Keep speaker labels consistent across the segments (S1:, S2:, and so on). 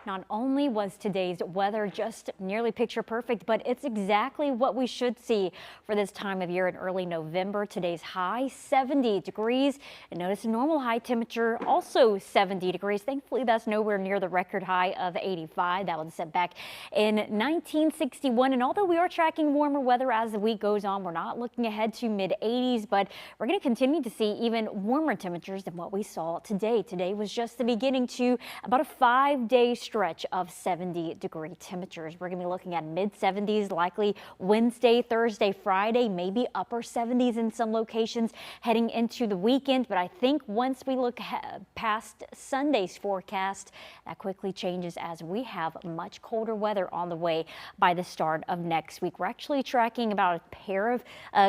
S1: Not only was today's weather just nearly picture perfect, but it's exactly what we should see for this time of year in early November. Today's high 70 degrees, and notice a normal high temperature also 70 degrees. Thankfully, that's nowhere near the record high of 85. That was set back in 1961. And although we are tracking warmer weather as the week goes on, we're not looking ahead to mid 80s, but we're going to continue to see even warmer temperatures than what we saw today. Today was just the beginning to about a 5-day stretch of 70-degree temperatures. We're going to be looking at mid 70s, likely Wednesday, Thursday, Friday, maybe upper 70s in some locations heading into the weekend. But I think once we look past Sunday's forecast, that quickly changes as we have much colder weather on the way by the start of next week. We're actually tracking about a pair of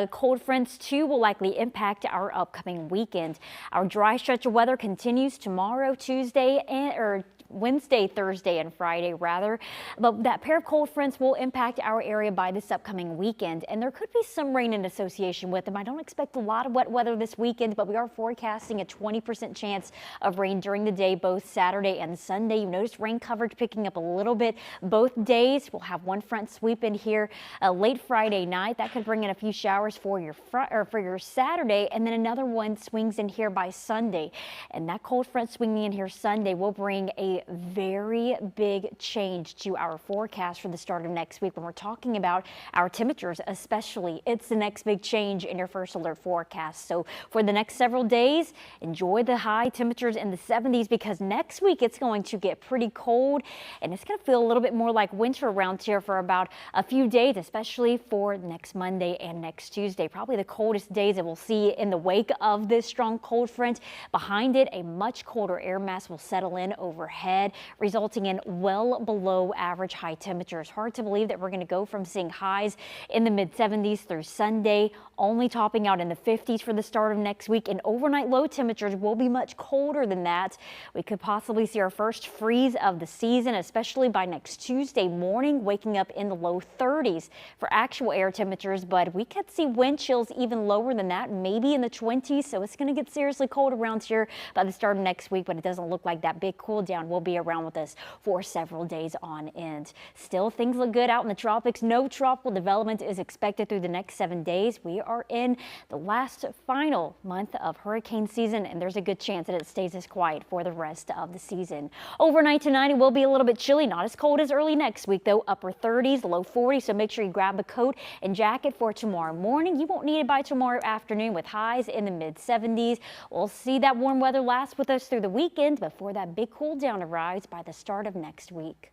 S1: cold fronts too will likely impact our upcoming weekend. Our dry stretch of weather continues tomorrow, Tuesday, or Wednesday, Thursday, and Friday rather. But that pair of cold fronts will impact our area by this upcoming weekend, and there could be some rain in association with them. I don't expect a lot of wet weather this weekend, but we are forecasting a 20% chance of rain during the day, both Saturday and Sunday. You notice rain coverage picking up a little bit both days. We'll have one front sweep in here late Friday night. That could bring in a few showers for your Saturday, and then another one swings in here by Sunday. And that cold front swinging in here Sunday will bring a very big change to our forecast for the start of next week. When we're talking about our temperatures, especially, it's the next big change in your first alert forecast. So for the next several days, enjoy the high temperatures in the 70s, because next week it's going to get pretty cold and it's going to feel a little bit more like winter around here for about a few days, especially for next Monday and next Tuesday. Probably the coldest days that we'll see in the wake of this strong cold front. Behind it, a much colder air mass will settle in overhead, resulting in well below average high temperatures. Hard to believe that we're going to go from seeing highs in the mid 70s through Sunday, only topping out in the 50s for the start of next week, and overnight low temperatures will be much colder than that. We could possibly see our first freeze of the season, especially by next Tuesday morning, waking up in the low 30s for actual air temperatures, but we could see wind chills even lower than that, maybe in the 20s. So it's going to get seriously cold around here by the start of next week, but it doesn't look like that big cool down will be around with us for several days on end. Still, things look good out in the tropics. No tropical development is expected through the next 7 days. We are in the last final month of hurricane season, and there's a good chance that it stays as quiet for the rest of the season. Overnight tonight, it will be a little bit chilly, not as cold as early next week though, upper 30s, low 40s, so make sure you grab a coat and jacket for tomorrow morning. You won't need it by tomorrow afternoon with highs in the mid 70s. We'll see that warm weather last with us through the weekend before that big cool down arrives by the start of next week.